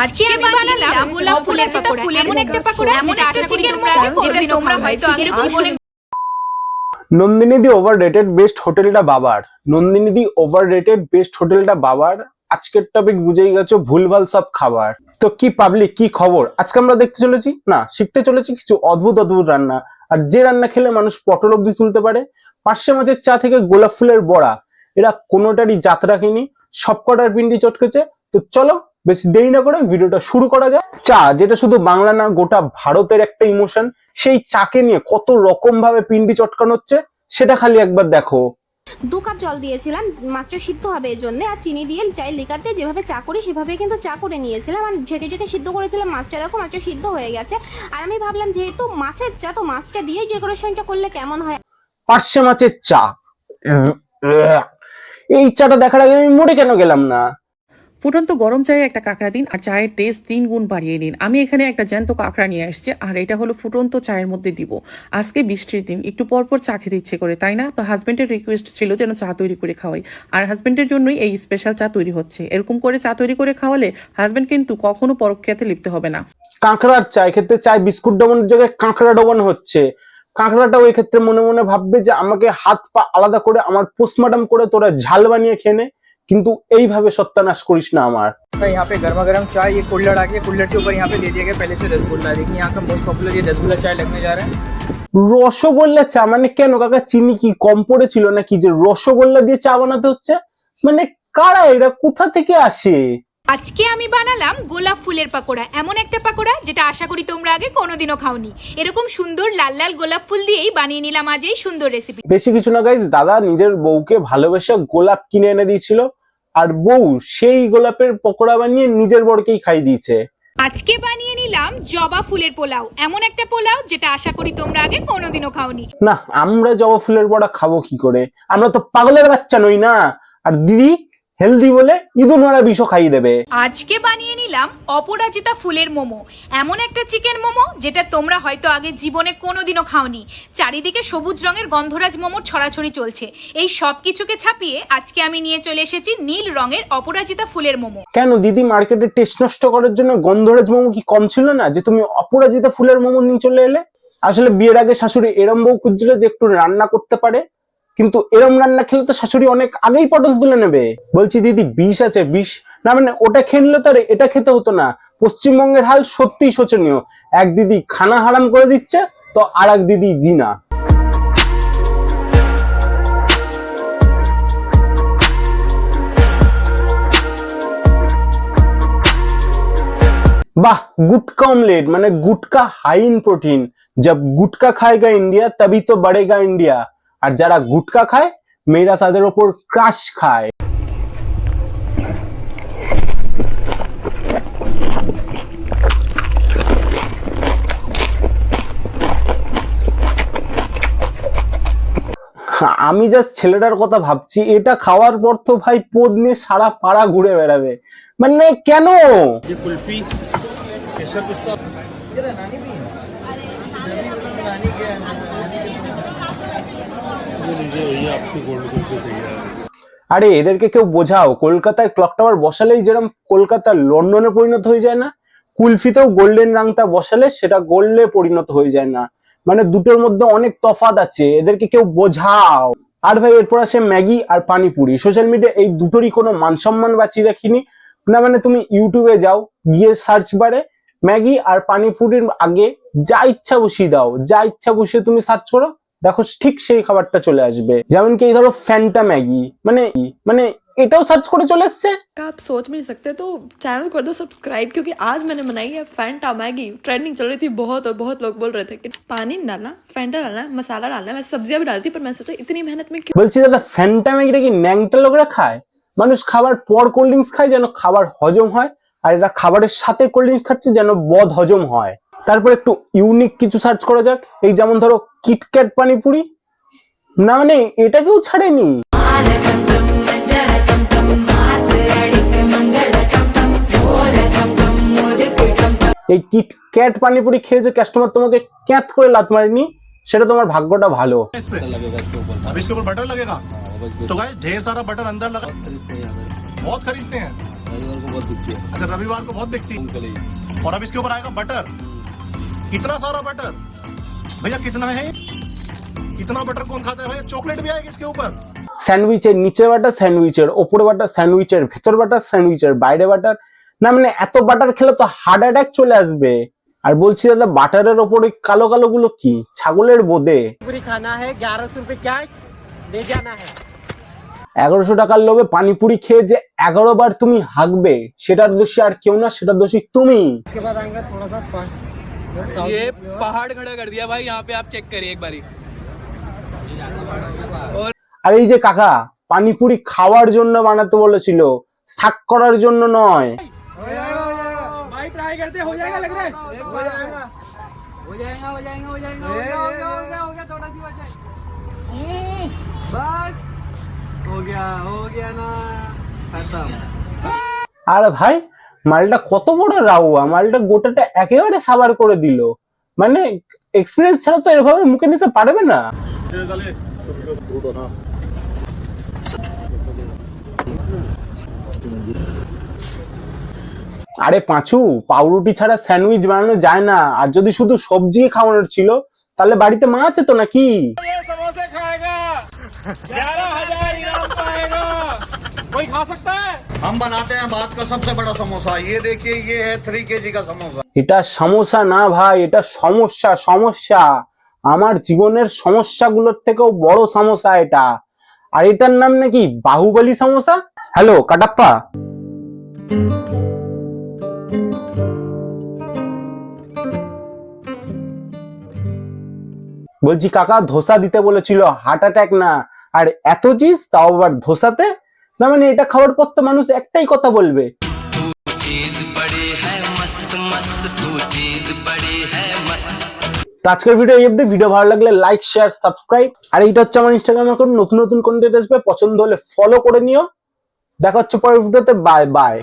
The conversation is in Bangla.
আজকে আমি বানালাম গোলাপ ফুলের পাকোড়া, এমন একটা পাকোড়া যেটা আশা করি তোমরা হয়তো আগে জীবনে। নন্দিনী ওভাররেটেড বেস্ট হোটেলটা বাবার। নন্দিনী ওভাররেটেড বেস্ট হোটেলটা বাবার। আজকের টপিক বুঝেই গেছো, ভুলভাল সব খাবার। তো কি পাবলিক, কি খবর? আজকে আমরা দেখতে চলেছি না শিখতে চলেছি কিছু অদ্ভুত অদ্ভুত রান্না। আর যে রান্না খেলে মানুষ পটল অব্দি তুলতে পারে। পার্শে মাছের চা থেকে গোলাপ ফুলের বড়া, এরা কোনোটারই জাত রাখেনি, সবকটার পিন্ডি চটকেছে। তো চলো বেশি দেরি না করে ভিডিওটা শুরু করা যায়। চা, যেটা শুধু বাংলা না গোটা ভারতের একটা ইমোশন, সেই চাকে নিয়ে কত রকম ভাবে পিন্ডি চটকানো হচ্ছে সেটা খালি একবার দেখো। 2 কাপ জল দিয়েছিলাম মাত্র সিদ্ধ হবে এর জন্য, আর চিনি দিয়ে চাই লিকাতে যেভাবে চা করি সেভাবে কিন্তু চা করে নিয়েছিলাম। আর ঝেঁকে ঝেঁকে সিদ্ধ করেছিলাম মাছটা, দেখো মাছটা সিদ্ধ হয়ে গেছে। আর আমি ভাবলাম যেহেতু মাছের চা, তো মাছটা দিয়ে ডেকোরেশনটা করলে কেমন হয়। পার্শে মাছের চা, এই চাটা দেখার আগে আমি মরে কেন গেলাম না। ফুটন্ত গরম চায়ে একটা কাঁকড়া দিন আর চায়ের টেস্ট 3 গুণ বাড়িয়ে নিন। আমি এখানে একটা জ্যান্ত কাঁকড়া নিয়ে আসছি আর এটা হলো ফুটন্ত চায়ের মধ্যে দিব। আজকে বৃষ্টির দিন, একটু পরপর চা খেতে ইচ্ছে করে, তাই না? তো হাজবেন্ডের রিকোয়েস্ট ছিল যেন চা তৈরি করে খাওয়াই, আর হাজবেন্ডের জন্যই এই স্পেশাল চা তৈরি হচ্ছে। এরকম করে চা তৈরি করে খাওয়ালে হাজবেন্ড কিন্তু কখনো পরক্রিয়াতে লিপ্ত হবে না। কাঁকড়ার চা, ক্ষেত্রে চায় বিস্কুট ডবানোর জায়গায় কাঁকড়া ডবানো হচ্ছে। কাঁকড়াটা ওই ক্ষেত্রে মনে মনে ভাববে যে আমাকে হাত পা আলাদা করে আমার পোস্টমর্টম করে তোরা ঝাল বানিয়ে খেয়ে নে, কিন্তু এইভাবে সত্যানাশ করিস না আমার। यहाँ पे गर्मा गर्म चाय, ये कुल्हड़ आ गया, कुल्हड़ के ऊपर यहाँ पे दे दिया गया पहले से रसगुल्ला। देखिए यहाँ का मोस्ट पॉपुलर ये रसगुल्ला चाय लगने जा रहा है। রসগোল্লা চা মানে কেন কাকা, চিনি কি কম পড়েছিল নাকি যে রসগোল্লা দিয়ে চা বানাতে হচ্ছে? মানে কারা এরা, কোথা থেকে আসে? আজকে আমি বানালাম গোলাপ ফুলের পাকোড়া, এমন একটা পাকোড়া যেটা আশা করি তোমরা আগে কোনোদিনও খাওনি। এরকম সুন্দর লাল লাল গোলাপ ফুল দিয়েই বানিয়ে নিলাম আজ এই সুন্দর রেসিপি। বেশি কিছু না গাইজ, দাদা নিজের বউকে ভালোবেসে গোলাপ কিনে এনে দিয়েছিল, আর বউ সেই গোলাপের পকোড়া বানিয়ে নিজের বরকেই খাই দিয়েছে। আজকে বানিয়ে নিলাম জবা ফুলের পোলাও, এমন একটা পোলাও যেটা আশা করি তোমরা আগে কোনোদিনও খাওনি। না, আমরা জবা ফুলের বড়া খাবো কি করে? আমরা তো পাগলের বাচ্চা নই না। আর দিদি হেলদি বলে ইঁদুর মারা বিষও খাইয়ে দেবে। আজকে বানিয়ে নিলাম অপরাজিতা ফুলের মোমো, এমন একটা চিকেন মোমো যেটা তোমরা হয়তো আগে জীবনে কোনোদিনও খাওনি। চারিদিকে সবুজ রঙের গন্ধরাজ মোমোর ছড়াছড়ি চলছে। এই সব কিছুকে ছাপিয়ে আজকে আমি নিয়ে চলে এসেছি নীল রঙের অপরাজিতা ফুলের মোমো। কেন দিদি, মার্কেটে টেস্ট নষ্ট করার জন্য গন্ধরাজ মোমো কি কম ছিল না যে তুমি অপরাজিতা ফুলের মোমো নিয়ে চলে এলে? আসলে বিয়ের আগে শাশুড়ি এরম বউ খুঁজছিল যে একটু রান্না করতে পারে, কিন্তু এরম রান্না খেলে তো শাশুড়ি অনেক আগেই পটল তুলে নেবে। বলছি দিদি বিষ আছে, বিষ না মানে ওটা খেয়ে নিলে তো আর এটা খেতে হতো না। পশ্চিমবঙ্গের হাল সত্যিই শোচনীয়। এক দিদি খানা হারাম করে দিচ্ছে, তো আর এক দিদি জিনা। वाह, गुटका ऑमलेट মানে গুটকা হাই ইন প্রোটিন। जब गुटका खाएगा इंडिया तभी तो बढ़ेगा इंडिया। আর যারা গুটকা খায় মেয়েরা তাদের উপর ক্রাশ খায়। আমি জাস্ট ছেলেটার কথা ভাবছি, এটা খাওয়ার পর তো ভাই পোদ নিয়ে সারা পাড়া ঘুরে বেড়াবে। মানে কেন? कुल्फी केसर पिस्ता আরে এদেরকে কেউ বোঝাও, কলকাতায় ক্লক টাওয়ার বসালেই যেরকম কলকাতা লন্ডনে পরিণত হয়ে যায় না, কুলফিতেও গোল্ডেন রাংটা বসালে সেটা গোল্ডে পরিণত হয়ে যায় না। মানে দুটোর মধ্যে অনেক তফাৎ আছে, এদেরকে কেউ বোঝাও। আর ভাই এরপর আসে ম্যাগি আর পানিপুরি। সোশ্যাল মিডিয়া এই দুটোরই কোনো মান সম্মান বাঁচিয়ে রাখিনি না। মানে তুমি ইউটিউবে যাও, গিয়ে সার্চ বারে ম্যাগি আর পানিপুরির আগে যা ইচ্ছা বসিয়ে দাও, যা ইচ্ছা বসিয়ে তুমি সার্চ করো, দেখো ঠিক সেই খাবারটা চলে আসবে। যেমন কি এই ধরো ফ্যান্টা ম্যাগি, মানে এটাও সার্চ করে চলে আসছে। आप सोच भी नहीं सकते, तो चैनल कर दो सब्सक्राइब, क्योंकि आज मैंने बनाई है फैंटा मैगी। ट्रेंडिंग चल रही थी बहुत, और बहुत लोग बोल रहे थे कि पानी डालना, फैंटा डालना, मसाला डालना। मैं सब्जियां भी डालती, पर मैं सोचा इतनी मेहनत में क्यों। বলছি দাদা ফ্যান্টা ম্যাগিটা কি ন্যাংটা লোকরা খায়? মানুষ খাবার পর কোল্ড ড্রিঙ্কস খায় যেন খাবার হজম হয়, আর এরা খাবারের সাথে কোল্ড ড্রিঙ্কস খাচ্ছে যেন বদ হজম হয়। তারপর একটু ইউনিক কিছু সার্চ করা যাক। এই যেমন ধরো কিটক্যাট পানিপুরি, না মানে এটা কেউ ছাড়েনি। এই কিটক্যাট পানিপুরি খেয়ে যে কাস্টমার তোমাকে ক্যাথ করে লাত মারেনি, সেটা তোমার ভাগ্যটা ভালো। अब इसके ऊपर बटर लगेगा, तो गाइस ढेर सारा बटर अंदर लगा, बहुत खरीदते हैं। अच्छा रविवार को बहुत दिखती है। और अब इसके ऊपर आएगा बटर, कितना सारा बटर भैया, कितना है? इतना बटर कौन खाता है भैया? चॉकलेट भी आएगी इसके ऊपर। স্যান্ডউইচের নিচে বাটার, স্যান্ডউইচের ওপরে বাটার, স্যান্ডউইচের ভেতর বাটার, স্যান্ডউইচের বাইরে বাটার। না মানে এত বাটার খেলে তো হার্ট অ্যাটাক চলে আসবে। আর বলছি দাদা, বাটারের ওপরে কালো কালো গুলো কি? ছাগলের বোদে। खाना है 1100 रुपए क्या ले जाना है। 1100 টাকার লোভে পানিপুরি খেয়ে যে 11 বার তুমি হাঁকবে, সেটার দোষী আর কেউ না, সেটার দোষী তুমি। उसके बाद आएंगे थोड़ा सा ये पहाड़ खड़ा कर दिया भाई, यहाँ पे आप चेक करिए एक बारी। আর এই যে কাকা, পানিপুরি খাওয়ার জন্য বানাতে বলেছিল, শাক করার জন্য নয়। भाई ट्राई करते, हो जाएगा लग रहा है। हो जाएगा थोड़ा सी बचा है। बस हो गया ना, खत्म। আর ভাই, মালটা কত বড় রাউয়া, মালটা গোটাটা একেবারে সাবার করে দিল। মানে এক্সপিরিয়েন্স ছাড়া তো এভাবে মুখে নিতে পারবে না। আরে পাঁচু, পাউরুটি ছাড়া স্যান্ডউইচ বানানো যায় না। আর যদি শুধু সবজি খাওয়ানোর ছিল, তাহলে বাড়িতে মা আছে তো নাকি? समोसे खाएगा 11,000 इनाम पाएगा, कोई खा सकता है? हम बनाते हैं भारत का सबसे बड़ा समोसा, ये देखिए, ये है 3 kg का समोसा। এটা সমস্যা না ভাই, এটা সমস্যা। সমস্যা আমার জীবনের সমস্যাগুলোর থেকেও বড় সমস্যা এটা। আর এটার নাম নাকি বাহুবলী সমস্যা। হ্যালো কাটাপ্পা, বলছি কাকা, ধোসা দিতে বলেছিল, হার্ট অ্যাটাক না। আর এত চিজ, তাও আবার ধোসাতে। না মানে এটা খাওয়ার পর তো মানুষ একটাই কথা বলবে, তো আজকের ভিডিও এই অবধি। ভিডিও ভালো লাগলে লাইক, শেয়ার, সাবস্ক্রাইব। আর এইটা হচ্ছে আমার ইনস্টাগ্রাম অ্যাকাউন্ট, নতুন নতুন কন্টেন্ট আসবে, পছন্দ হলে ফলো করে নিও। দেখা হচ্ছে পরের ভিডিওতে। Bye bye.